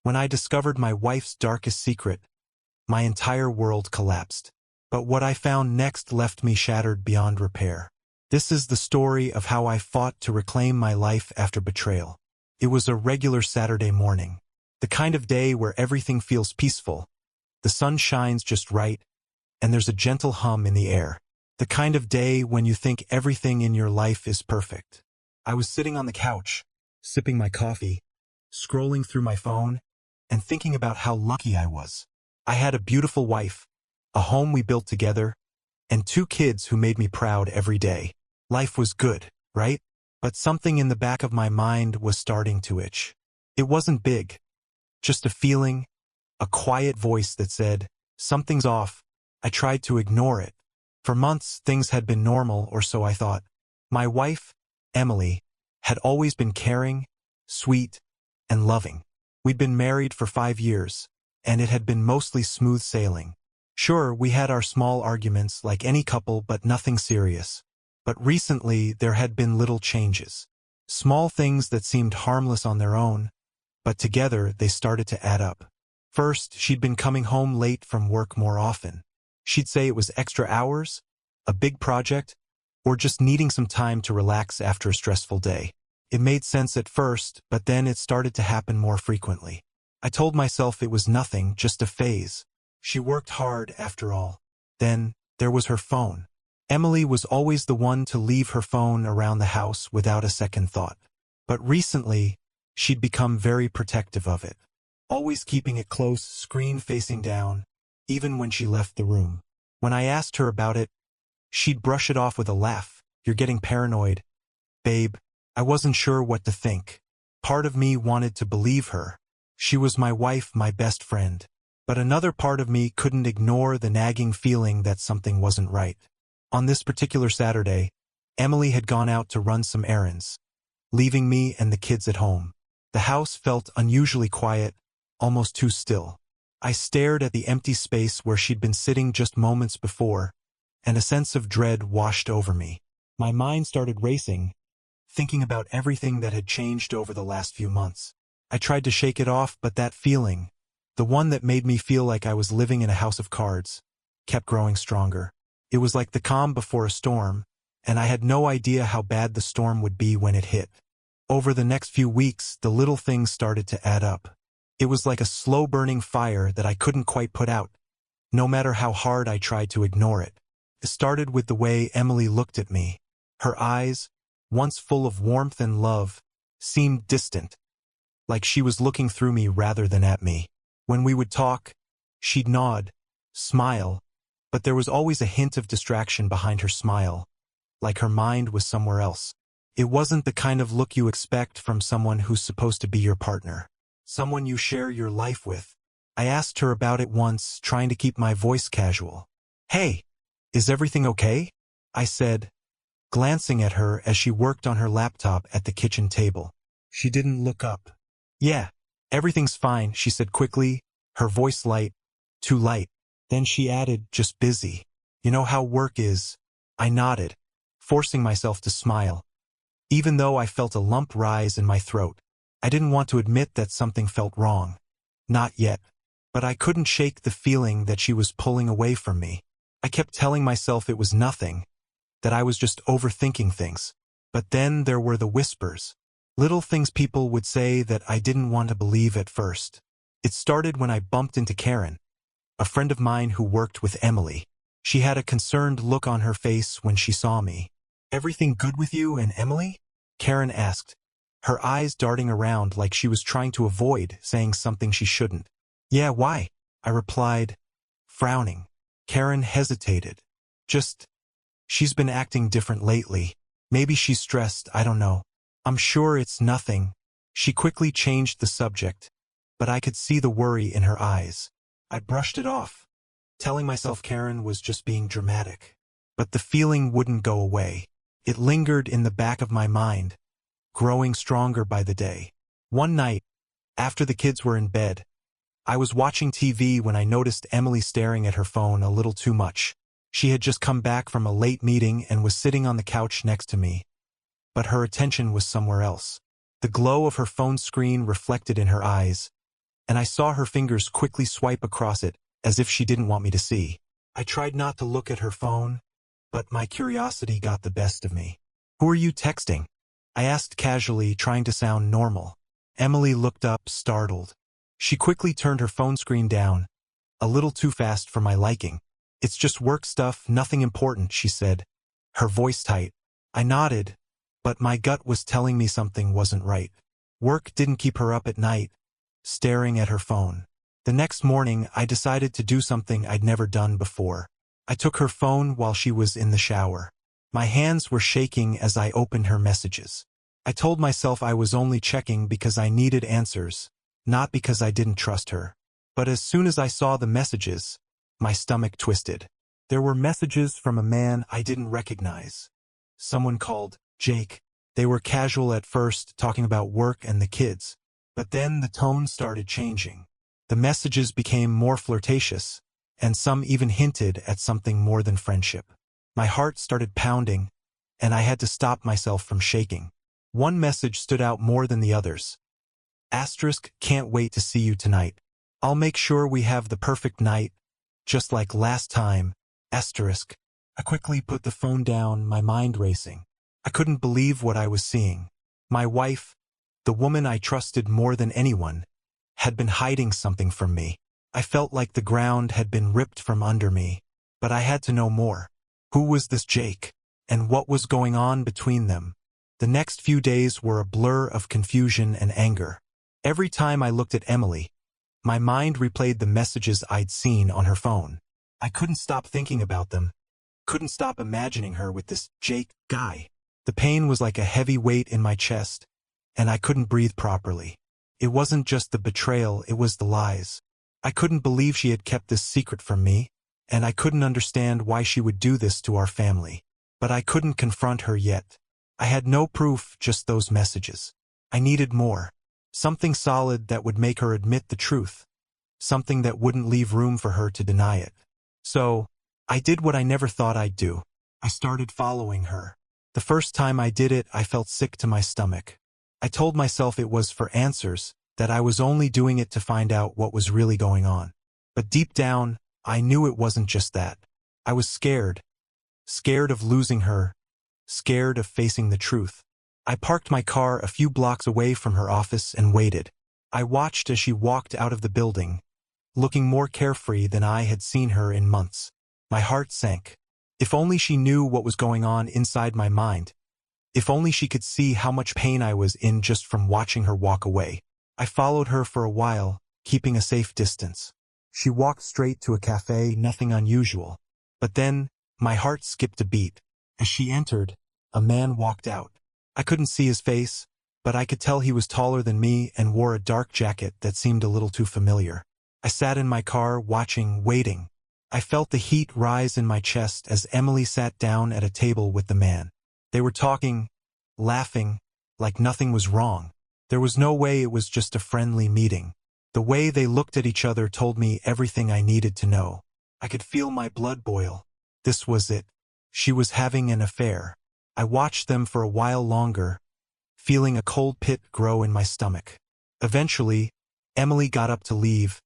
When I discovered my wife's darkest secret, my entire world collapsed. But what I found next left me shattered beyond repair. This is the story of how I fought to reclaim my life after betrayal. It was a regular Saturday morning. The kind of day where everything feels peaceful. The sun shines just right, and there's a gentle hum in the air. The kind of day when you think everything in your life is perfect. I was sitting on the couch, sipping my coffee, scrolling through my phone, and thinking about how lucky I was. I had a beautiful wife, a home we built together, and 2 kids who made me proud every day. Life was good, right? But something in the back of my mind was starting to itch. It wasn't big, just a feeling, a quiet voice that said, something's off. I tried to ignore it. For months, things had been normal, or so I thought. My wife, Emily, had always been caring, sweet, and loving. We'd been married for 5 years, and it had been mostly smooth sailing. Sure, we had our small arguments like any couple, but nothing serious. But recently, there had been little changes. Small things that seemed harmless on their own, but together they started to add up. First, she'd been coming home late from work more often. She'd say it was extra hours, a big project, or just needing some time to relax after a stressful day. It made sense at first, but then it started to happen more frequently. I told myself it was nothing, just a phase. She worked hard, after all. Then, there was her phone. Emily was always the one to leave her phone around the house without a second thought. But recently, she'd become very protective of it. Always keeping it close, screen facing down, even when she left the room. When I asked her about it, she'd brush it off with a laugh. You're getting paranoid. Babe, I wasn't sure what to think. Part of me wanted to believe her. She was my wife, my best friend. But another part of me couldn't ignore the nagging feeling that something wasn't right. On this particular Saturday, Emily had gone out to run some errands, leaving me and the kids at home. The house felt unusually quiet, almost too still. I stared at the empty space where she'd been sitting just moments before, and a sense of dread washed over me. My mind started racing, thinking about everything that had changed over the last few months. I tried to shake it off, but that feeling, the one that made me feel like I was living in a house of cards, kept growing stronger. It was like the calm before a storm, and I had no idea how bad the storm would be when it hit. Over the next few weeks, the little things started to add up. It was like a slow-burning fire that I couldn't quite put out, no matter how hard I tried to ignore it. It started with the way Emily looked at me. Her eyes, once full of warmth and love, seemed distant, like she was looking through me rather than at me. When we would talk, she'd nod, smile, but there was always a hint of distraction behind her smile, like her mind was somewhere else. It wasn't the kind of look you expect from someone who's supposed to be your partner, someone you share your life with. I asked her about it once, trying to keep my voice casual. Hey, is everything okay? I said, glancing at her as she worked on her laptop at the kitchen table. She didn't look up. Yeah, everything's fine, she said quickly, her voice light, too light. Then she added, just busy. You know how work is. I nodded, forcing myself to smile. Even though I felt a lump rise in my throat, I didn't want to admit that something felt wrong. Not yet. But I couldn't shake the feeling that she was pulling away from me. I kept telling myself it was nothing, that I was just overthinking things. But then there were the whispers. Little things people would say that I didn't want to believe at first. It started when I bumped into Karen, a friend of mine who worked with Emily. She had a concerned look on her face when she saw me. Everything good with you and Emily? Karen asked, her eyes darting around like she was trying to avoid saying something she shouldn't. Yeah, why? I replied, frowning. Karen hesitated. She's been acting different lately. Maybe she's stressed, I don't know. I'm sure it's nothing. She quickly changed the subject, but I could see the worry in her eyes. I brushed it off, telling myself Karen was just being dramatic. But the feeling wouldn't go away. It lingered in the back of my mind, growing stronger by the day. One night, after the kids were in bed, I was watching TV when I noticed Emily staring at her phone a little too much. She had just come back from a late meeting and was sitting on the couch next to me, but her attention was somewhere else. The glow of her phone screen reflected in her eyes, and I saw her fingers quickly swipe across it, as if she didn't want me to see. I tried not to look at her phone, but my curiosity got the best of me. "Who are you texting?" I asked casually, trying to sound normal. Emily looked up, startled. She quickly turned her phone screen down, a little too fast for my liking. "It's just work stuff, nothing important," she said, her voice tight. I nodded, but my gut was telling me something wasn't right. Work didn't keep her up at night, staring at her phone. The next morning, I decided to do something I'd never done before. I took her phone while she was in the shower. My hands were shaking as I opened her messages. I told myself I was only checking because I needed answers, not because I didn't trust her. But as soon as I saw the messages, my stomach twisted. There were messages from a man I didn't recognize. Someone called Jake. They were casual at first, talking about work and the kids. But then the tone started changing. The messages became more flirtatious, and some even hinted at something more than friendship. My heart started pounding, and I had to stop myself from shaking. One message stood out more than the others. Asterisk, "Can't wait to see you tonight. I'll make sure we have the perfect night, just like last time." Asterisk. I quickly put the phone down, my mind racing. I couldn't believe what I was seeing. My wife, the woman I trusted more than anyone, had been hiding something from me. I felt like the ground had been ripped from under me, but I had to know more. Who was this Jake? And what was going on between them? The next few days were a blur of confusion and anger. Every time I looked at Emily, my mind replayed the messages I'd seen on her phone. I couldn't stop thinking about them. Couldn't stop imagining her with this Jake guy. The pain was like a heavy weight in my chest, and I couldn't breathe properly. It wasn't just the betrayal, it was the lies. I couldn't believe she had kept this secret from me, and I couldn't understand why she would do this to our family. But I couldn't confront her yet. I had no proof, just those messages. I needed more. Something solid that would make her admit the truth. Something that wouldn't leave room for her to deny it. So, I did what I never thought I'd do. I started following her. The first time I did it, I felt sick to my stomach. I told myself it was for answers, that I was only doing it to find out what was really going on. But deep down, I knew it wasn't just that. I was scared. Scared of losing her. Scared of facing the truth. I parked my car a few blocks away from her office and waited. I watched as she walked out of the building, looking more carefree than I had seen her in months. My heart sank. If only she knew what was going on inside my mind. If only she could see how much pain I was in just from watching her walk away. I followed her for a while, keeping a safe distance. She walked straight to a cafe, nothing unusual. But then, my heart skipped a beat. As she entered, a man walked out. I couldn't see his face, but I could tell he was taller than me and wore a dark jacket that seemed a little too familiar. I sat in my car, watching, waiting. I felt the heat rise in my chest as Emily sat down at a table with the man. They were talking, laughing, like nothing was wrong. There was no way it was just a friendly meeting. The way they looked at each other told me everything I needed to know. I could feel my blood boil. This was it. She was having an affair. I watched them for a while longer, feeling a cold pit grow in my stomach. Eventually, Emily got up to leave,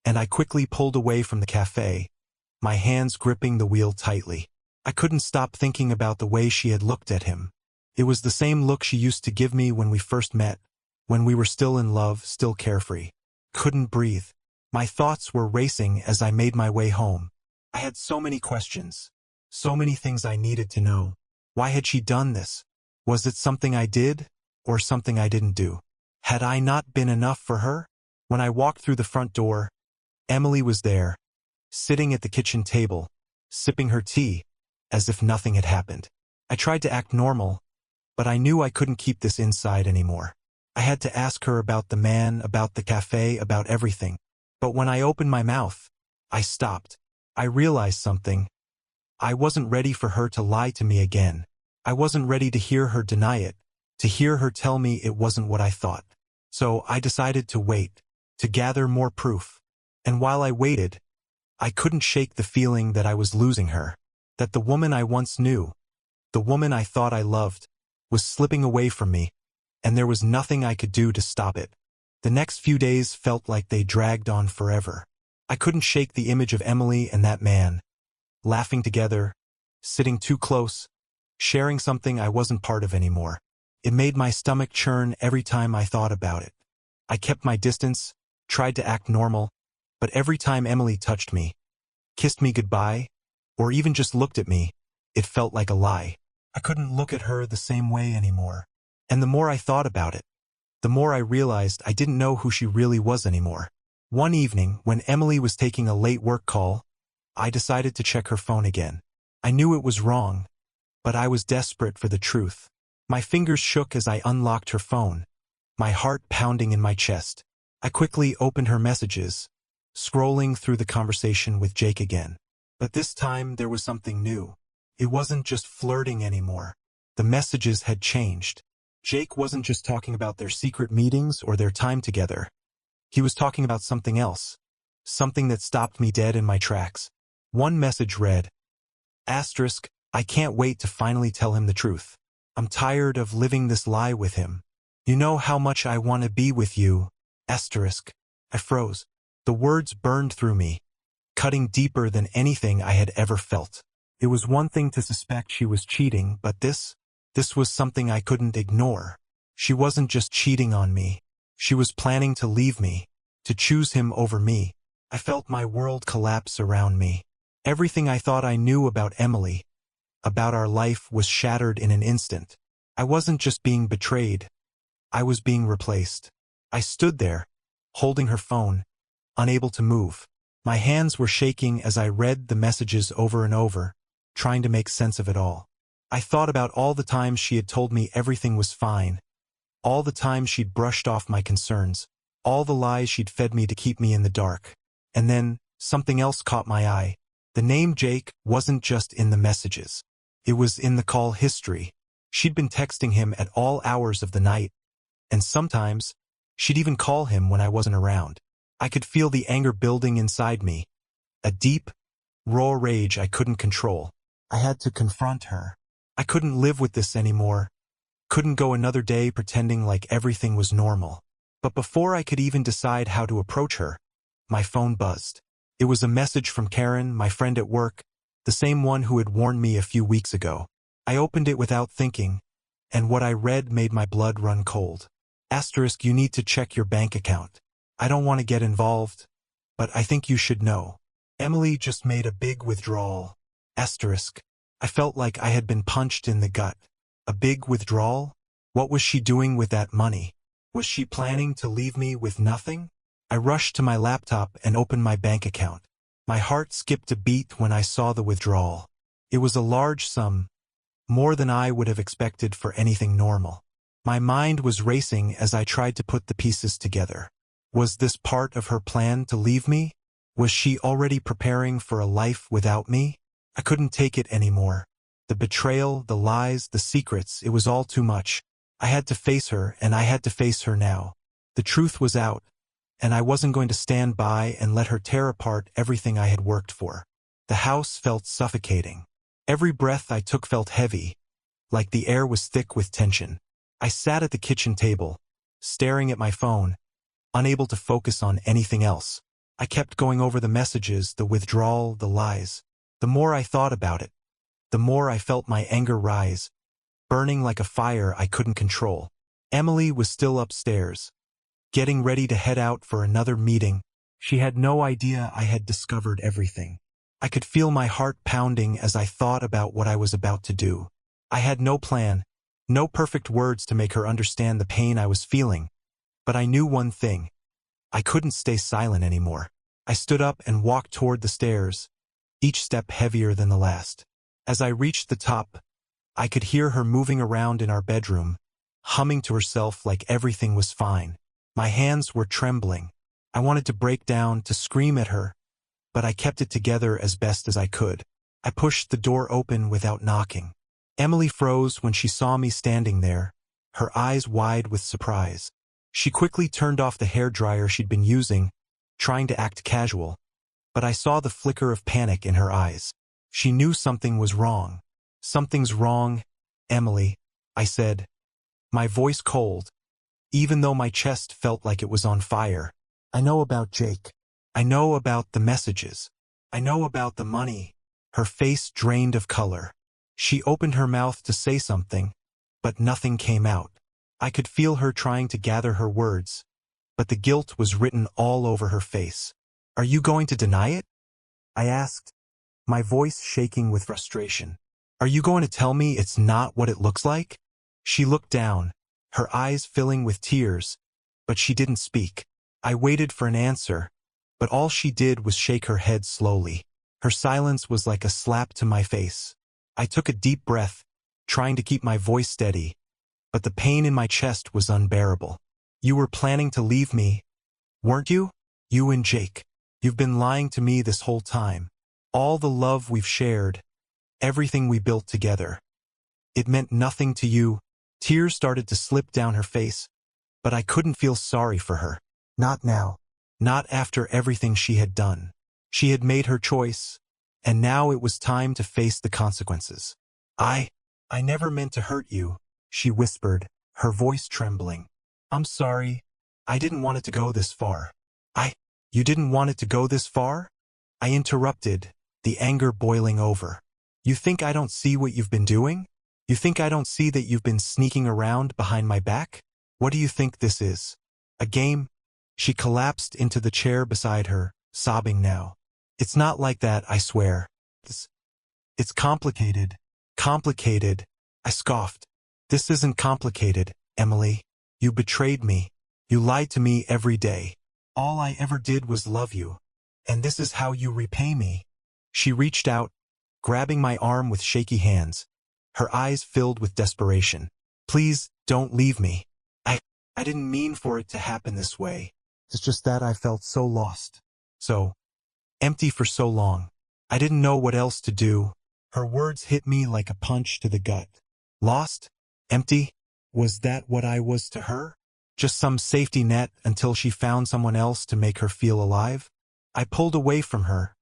and I quickly pulled away from the cafe, my hands gripping the wheel tightly. I couldn't stop thinking about the way she had looked at him. It was the same look she used to give me when we first met, when we were still in love, still carefree. Couldn't breathe. My thoughts were racing as I made my way home. I had so many questions. So many things I needed to know. Why had she done this? Was it something I did, or something I didn't do? Had I not been enough for her? When I walked through the front door, Emily was there, sitting at the kitchen table, sipping her tea, as if nothing had happened. I tried to act normal, but I knew I couldn't keep this inside anymore. I had to ask her about the man, about the cafe, about everything. But when I opened my mouth, I stopped. I realized something. I wasn't ready for her to lie to me again. I wasn't ready to hear her deny it, to hear her tell me it wasn't what I thought. So I decided to wait, to gather more proof. And while I waited, I couldn't shake the feeling that I was losing her, that the woman I once knew, the woman I thought I loved, was slipping away from me, and there was nothing I could do to stop it. The next few days felt like they dragged on forever. I couldn't shake the image of Emily and that man, laughing together, sitting too close, sharing something I wasn't part of anymore. It made my stomach churn every time I thought about it. I kept my distance, tried to act normal, but every time Emily touched me, kissed me goodbye, or even just looked at me, it felt like a lie. I couldn't look at her the same way anymore. And the more I thought about it, the more I realized I didn't know who she really was anymore. One evening, when Emily was taking a late work call, I decided to check her phone again. I knew it was wrong, but I was desperate for the truth. My fingers shook as I unlocked her phone, my heart pounding in my chest. I quickly opened her messages, scrolling through the conversation with Jake again. But this time there was something new. It wasn't just flirting anymore. The messages had changed. Jake wasn't just talking about their secret meetings or their time together. He was talking about something else, something that stopped me dead in my tracks. One message read, Asterisk, I can't wait to finally tell him the truth. I'm tired of living this lie with him. You know how much I want to be with you. Asterisk. I froze. The words burned through me, cutting deeper than anything I had ever felt. It was one thing to suspect she was cheating, but this was something I couldn't ignore. She wasn't just cheating on me. She was planning to leave me, to choose him over me. I felt my world collapse around me. Everything I thought I knew about Emily, about our life, was shattered in an instant. I wasn't just being betrayed. I was being replaced. I stood there, holding her phone, unable to move. My hands were shaking as I read the messages over and over, trying to make sense of it all. I thought about all the times she had told me everything was fine, all the times she'd brushed off my concerns, all the lies she'd fed me to keep me in the dark. And then, something else caught my eye. The name Jake wasn't just in the messages. It was in the call history. She'd been texting him at all hours of the night, and sometimes, she'd even call him when I wasn't around. I could feel the anger building inside me, a deep, raw rage I couldn't control. I had to confront her. I couldn't live with this anymore, couldn't go another day pretending like everything was normal. But before I could even decide how to approach her, my phone buzzed. It was a message from Karen, my friend at work, the same one who had warned me a few weeks ago. I opened it without thinking, and what I read made my blood run cold. Asterisk, you need to check your bank account. I don't want to get involved, but I think you should know. Emily just made a big withdrawal. Asterisk. I felt like I had been punched in the gut. A big withdrawal? What was she doing with that money? Was she planning to leave me with nothing? I rushed to my laptop and opened my bank account. My heart skipped a beat when I saw the withdrawal. It was a large sum, more than I would have expected for anything normal. My mind was racing as I tried to put the pieces together. Was this part of her plan to leave me? Was she already preparing for a life without me? I couldn't take it anymore. The betrayal, the lies, the secrets, it was all too much. I had to face her, and I had to face her now. The truth was out, and I wasn't going to stand by and let her tear apart everything I had worked for. The house felt suffocating. Every breath I took felt heavy, like the air was thick with tension. I sat at the kitchen table, staring at my phone, unable to focus on anything else. I kept going over the messages, the withdrawal, the lies. The more I thought about it, the more I felt my anger rise, burning like a fire I couldn't control. Emily was still upstairs, getting ready to head out for another meeting. She had no idea I had discovered everything. I could feel my heart pounding as I thought about what I was about to do. I had no plan, no perfect words to make her understand the pain I was feeling. But I knew one thing. I couldn't stay silent anymore. I stood up and walked toward the stairs, each step heavier than the last. As I reached the top, I could hear her moving around in our bedroom, humming to herself like everything was fine. My hands were trembling. I wanted to break down, to scream at her, but I kept it together as best as I could. I pushed the door open without knocking. Emily froze when she saw me standing there, her eyes wide with surprise. She quickly turned off the hairdryer she'd been using, trying to act casual, but I saw the flicker of panic in her eyes. She knew something was wrong. Something's wrong, Emily, I said, my voice cold, even though my chest felt like it was on fire. I know about Jake. I know about the messages. I know about the money. Her face drained of color. She opened her mouth to say something, but nothing came out. I could feel her trying to gather her words, but the guilt was written all over her face. Are you going to deny it? I asked, my voice shaking with frustration. Are you going to tell me it's not what it looks like? She looked down, her eyes filling with tears, but she didn't speak. I waited for an answer, but all she did was shake her head slowly. Her silence was like a slap to my face. I took a deep breath, trying to keep my voice steady, but the pain in my chest was unbearable. You were planning to leave me, weren't you? You and Jake. You've been lying to me this whole time. All the love we've shared, everything we built together. It meant nothing to you. Tears started to slip down her face, but I couldn't feel sorry for her. Not now. Not after everything she had done. She had made her choice, and now it was time to face the consequences. I never meant to hurt you, she whispered, her voice trembling. I'm sorry. I didn't want it to go this far. You didn't want it to go this far? I interrupted, the anger boiling over. You think I don't see what you've been doing? You think I don't see that you've been sneaking around behind my back? What do you think this is? A game? She collapsed into the chair beside her, sobbing now. It's not like that, I swear. It's complicated. Complicated. I scoffed. This isn't complicated, Emily. You betrayed me. You lied to me every day. All I ever did was love you. And this is how you repay me. She reached out, grabbing my arm with shaky hands, her eyes filled with desperation. Please, don't leave me. I didn't mean for it to happen this way. It's just that I felt so lost. So empty for so long. I didn't know what else to do. Her words hit me like a punch to the gut. Lost? Empty? Was that what I was to her? Just some safety net until she found someone else to make her feel alive? I pulled away from her,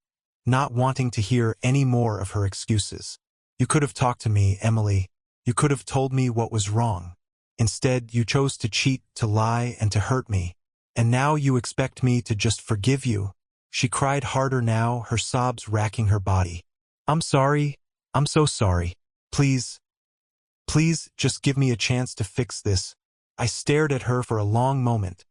not wanting to hear any more of her excuses. You could have talked to me, Emily. You could have told me what was wrong. Instead, you chose to cheat, to lie, and to hurt me. And now you expect me to just forgive you. She cried harder now, her sobs racking her body. I'm sorry. I'm so sorry. Please, just give me a chance to fix this. I stared at her for a long moment,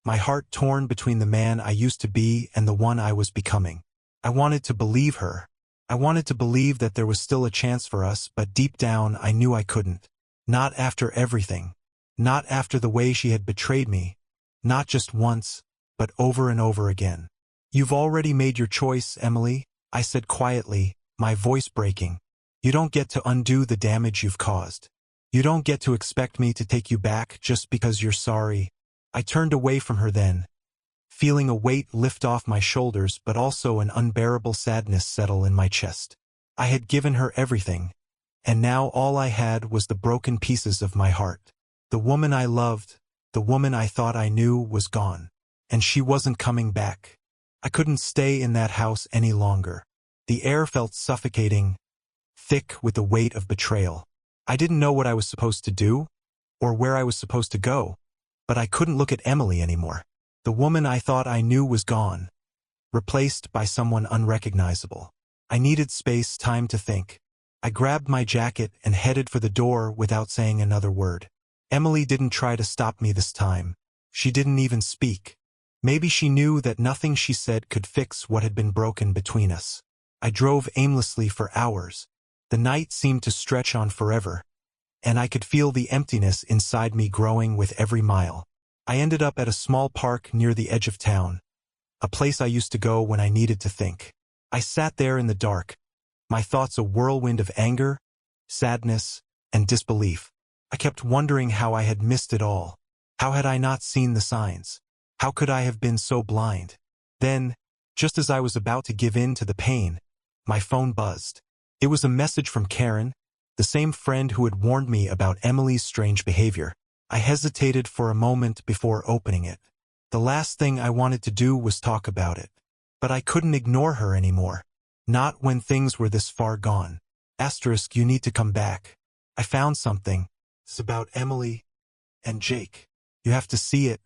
my heart torn between the man I used to be and the one I was becoming. I wanted to believe her. I wanted to believe that there was still a chance for us, but deep down I knew I couldn't. Not after everything. Not after the way she had betrayed me. Not just once, but over and over again. You've already made your choice, Emily, I said quietly, my voice breaking. You don't get to undo the damage you've caused. You don't get to expect me to take you back just because you're sorry. I turned away from her then, feeling a weight lift off my shoulders but also an unbearable sadness settle in my chest. I had given her everything, and now all I had was the broken pieces of my heart. The woman I loved, the woman I thought I knew, was gone, and she wasn't coming back. I couldn't stay in that house any longer. The air felt suffocating, thick with the weight of betrayal. I didn't know what I was supposed to do, or where I was supposed to go, but I couldn't look at Emily anymore. The woman I thought I knew was gone, replaced by someone unrecognizable. I needed space, time to think. I grabbed my jacket and headed for the door without saying another word. Emily didn't try to stop me this time. She didn't even speak. Maybe she knew that nothing she said could fix what had been broken between us. I drove aimlessly for hours. The night seemed to stretch on forever, and I could feel the emptiness inside me growing with every mile. I ended up at a small park near the edge of town, a place I used to go when I needed to think. I sat there in the dark, my thoughts a whirlwind of anger, sadness, and disbelief. I kept wondering how I had missed it all. How had I not seen the signs? How could I have been so blind? Then, just as I was about to give in to the pain, my phone buzzed. It was a message from Karen, the same friend who had warned me about Emily's strange behavior. I hesitated for a moment before opening it. The last thing I wanted to do was talk about it. But I couldn't ignore her anymore. Not when things were this far gone. Asterisk, you need to come back. I found something. It's about Emily and Jake. You have to see it.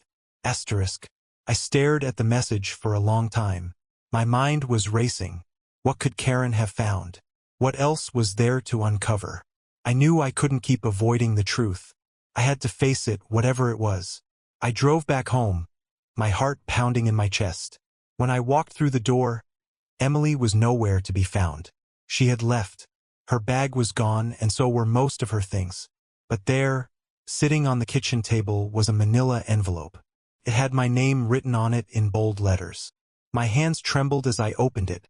Asterisk. I stared at the message for a long time. My mind was racing. What could Karen have found? What else was there to uncover? I knew I couldn't keep avoiding the truth. I had to face it, whatever it was. I drove back home, my heart pounding in my chest. When I walked through the door, Emily was nowhere to be found. She had left. Her bag was gone, and so were most of her things. But there, sitting on the kitchen table, was a manila envelope. It had my name written on it in bold letters. My hands trembled as I opened it,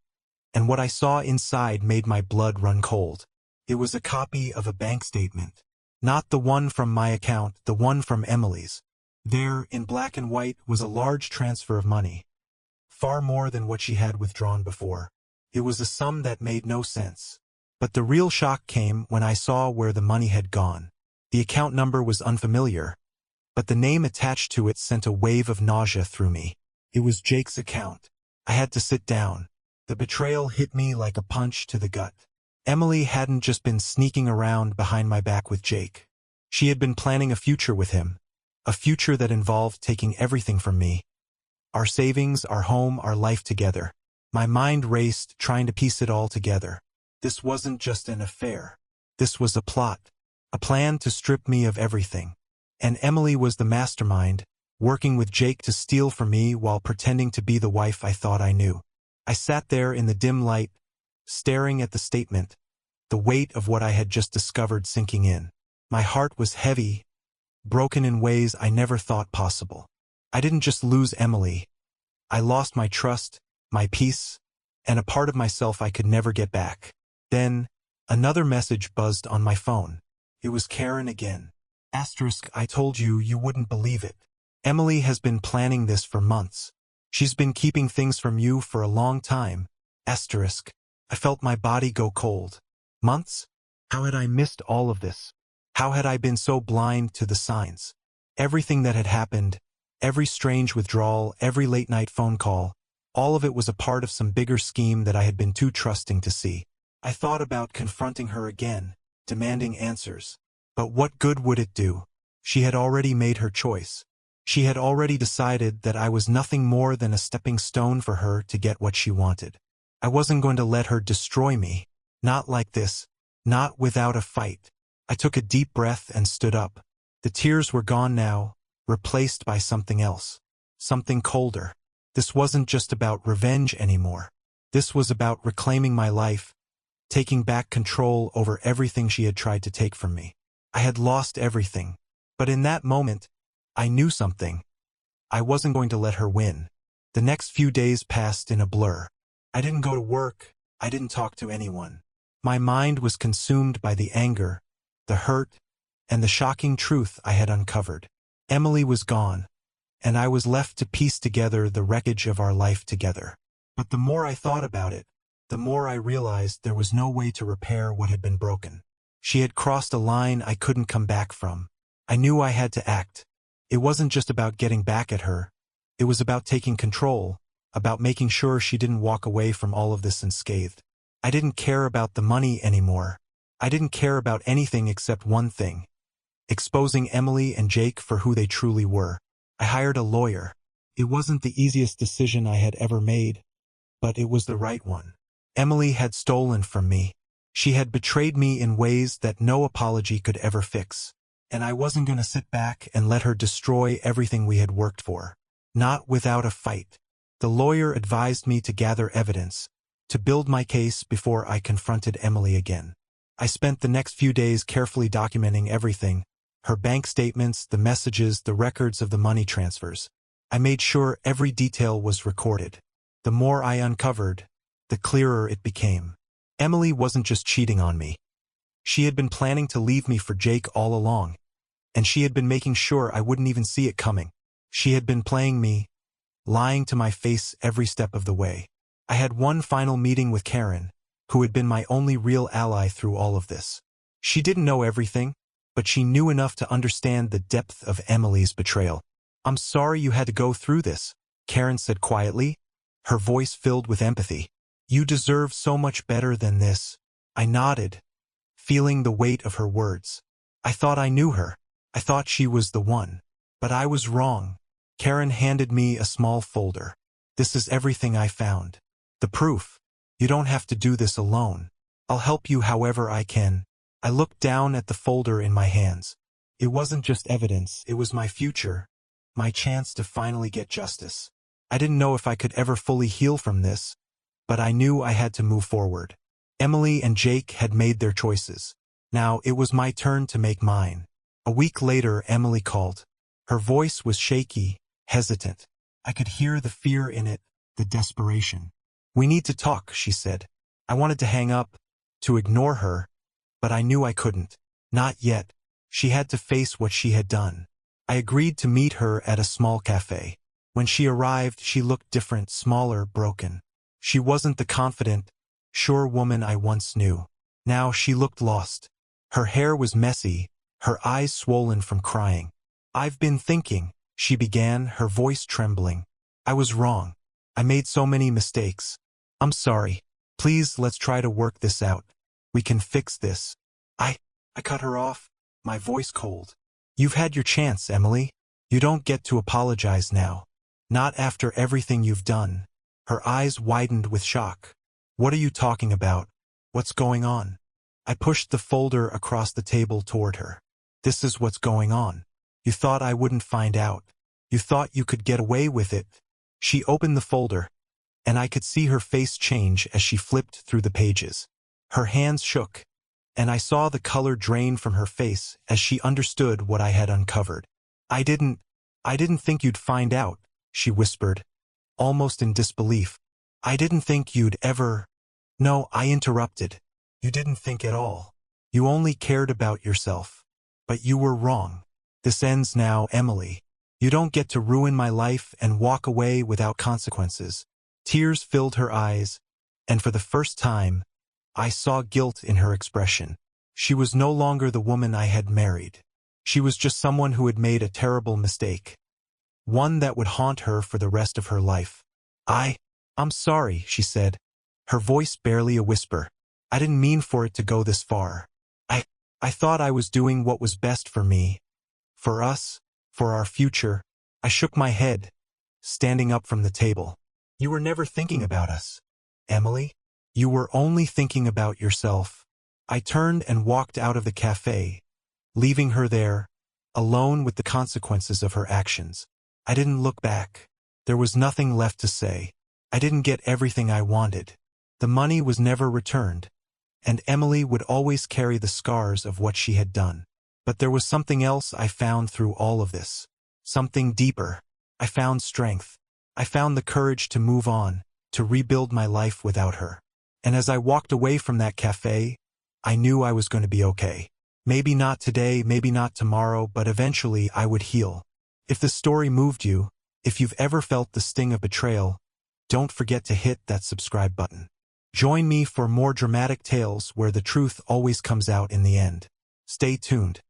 and what I saw inside made my blood run cold. It was a copy of a bank statement. Not the one from my account, the one from Emily's. There, in black and white, was a large transfer of money. Far more than what she had withdrawn before. It was a sum that made no sense. But the real shock came when I saw where the money had gone. The account number was unfamiliar, but the name attached to it sent a wave of nausea through me. It was Jake's account. I had to sit down. The betrayal hit me like a punch to the gut. Emily hadn't just been sneaking around behind my back with Jake. She had been planning a future with him, a future that involved taking everything from me. Our savings, our home, our life together. My mind raced, trying to piece it all together. This wasn't just an affair. This was a plot, a plan to strip me of everything. And Emily was the mastermind, working with Jake to steal from me while pretending to be the wife I thought I knew. I sat there in the dim light, staring at the statement, the weight of what I had just discovered sinking in. My heart was heavy, broken in ways I never thought possible. I didn't just lose Emily. I lost my trust, my peace, and a part of myself I could never get back. Then, another message buzzed on my phone. It was Karen again. Asterisk, I told you, you wouldn't believe it. Emily has been planning this for months. She's been keeping things from you for a long time. Asterisk. I felt my body go cold. Months? How had I missed all of this? How had I been so blind to the signs? Everything that had happened, every strange withdrawal, every late-night phone call, all of it was a part of some bigger scheme that I had been too trusting to see. I thought about confronting her again, demanding answers. But what good would it do? She had already made her choice. She had already decided that I was nothing more than a stepping stone for her to get what she wanted. I wasn't going to let her destroy me. Not like this. Not without a fight. I took a deep breath and stood up. The tears were gone now, replaced by something else. Something colder. This wasn't just about revenge anymore. This was about reclaiming my life, taking back control over everything she had tried to take from me. I had lost everything. But in that moment, I knew something. I wasn't going to let her win. The next few days passed in a blur. I didn't go to work. I didn't talk to anyone. My mind was consumed by the anger, the hurt, and the shocking truth I had uncovered. Emily was gone, and I was left to piece together the wreckage of our life together. But the more I thought about it, the more I realized there was no way to repair what had been broken. She had crossed a line I couldn't come back from. I knew I had to act. It wasn't just about getting back at her. It was about taking control, about making sure she didn't walk away from all of this unscathed. I didn't care about the money anymore. I didn't care about anything except one thing: exposing Emily and Jake for who they truly were. I hired a lawyer. It wasn't the easiest decision I had ever made, but it was the right one. Emily had stolen from me. She had betrayed me in ways that no apology could ever fix. And I wasn't going to sit back and let her destroy everything we had worked for. Not without a fight. The lawyer advised me to gather evidence, to build my case before I confronted Emily again. I spent the next few days carefully documenting everything: her bank statements, the messages, the records of the money transfers. I made sure every detail was recorded. The more I uncovered, the clearer it became. Emily wasn't just cheating on me. She had been planning to leave me for Jake all along, and she had been making sure I wouldn't even see it coming. She had been playing me, lying to my face every step of the way. I had one final meeting with Karen, who had been my only real ally through all of this. She didn't know everything, but she knew enough to understand the depth of Emily's betrayal. "I'm sorry you had to go through this," Karen said quietly, her voice filled with empathy. "You deserve so much better than this." I nodded, feeling the weight of her words. I thought I knew her. I thought she was the one. But I was wrong. Karen handed me a small folder. This is everything I found. The proof. You don't have to do this alone. I'll help you however I can. I looked down at the folder in my hands. It wasn't just evidence, it was my future, my chance to finally get justice. I didn't know if I could ever fully heal from this, but I knew I had to move forward. Emily and Jake had made their choices. Now it was my turn to make mine. A week later, Emily called. Her voice was shaky, hesitant. I could hear the fear in it, the desperation. "We need to talk," she said. I wanted to hang up, to ignore her, but I knew I couldn't. Not yet. She had to face what she had done. I agreed to meet her at a small cafe. When she arrived, she looked different, smaller, broken. She wasn't the confident, sure woman I once knew. Now she looked lost. Her hair was messy, her eyes swollen from crying. "I've been thinking," she began, her voice trembling. "I was wrong. I made so many mistakes. I'm sorry. Please, let's try to work this out. We can fix this." I cut her off, my voice cold. "You've had your chance, Emily. You don't get to apologize now. Not after everything you've done." Her eyes widened with shock. "What are you talking about? What's going on?" I pushed the folder across the table toward her. "This is what's going on. You thought I wouldn't find out. You thought you could get away with it." She opened the folder, and I could see her face change as she flipped through the pages. Her hands shook, and I saw the color drain from her face as she understood what I had uncovered. I didn't think you'd find out," she whispered, almost in disbelief. "I didn't think you'd ever—" "No," I interrupted. "You didn't think at all. You only cared about yourself. But you were wrong. This ends now, Emily. You don't get to ruin my life and walk away without consequences." Tears filled her eyes, and for the first time, I saw guilt in her expression. She was no longer the woman I had married. She was just someone who had made a terrible mistake. One that would haunt her for the rest of her life. I'm sorry," she said, her voice barely a whisper. "I didn't mean for it to go this far. I thought I was doing what was best for me. For us, for our future." I shook my head, standing up from the table. "You were never thinking about us, Emily. You were only thinking about yourself." I turned and walked out of the cafe, leaving her there, alone with the consequences of her actions. I didn't look back. There was nothing left to say. I didn't get everything I wanted. The money was never returned, and Emily would always carry the scars of what she had done. But there was something else I found through all of this. Something deeper. I found strength. I found the courage to move on, to rebuild my life without her. And as I walked away from that cafe, I knew I was going to be okay. Maybe not today, maybe not tomorrow, but eventually I would heal. If this story moved you, if you've ever felt the sting of betrayal, don't forget to hit that subscribe button. Join me for more dramatic tales where the truth always comes out in the end. Stay tuned.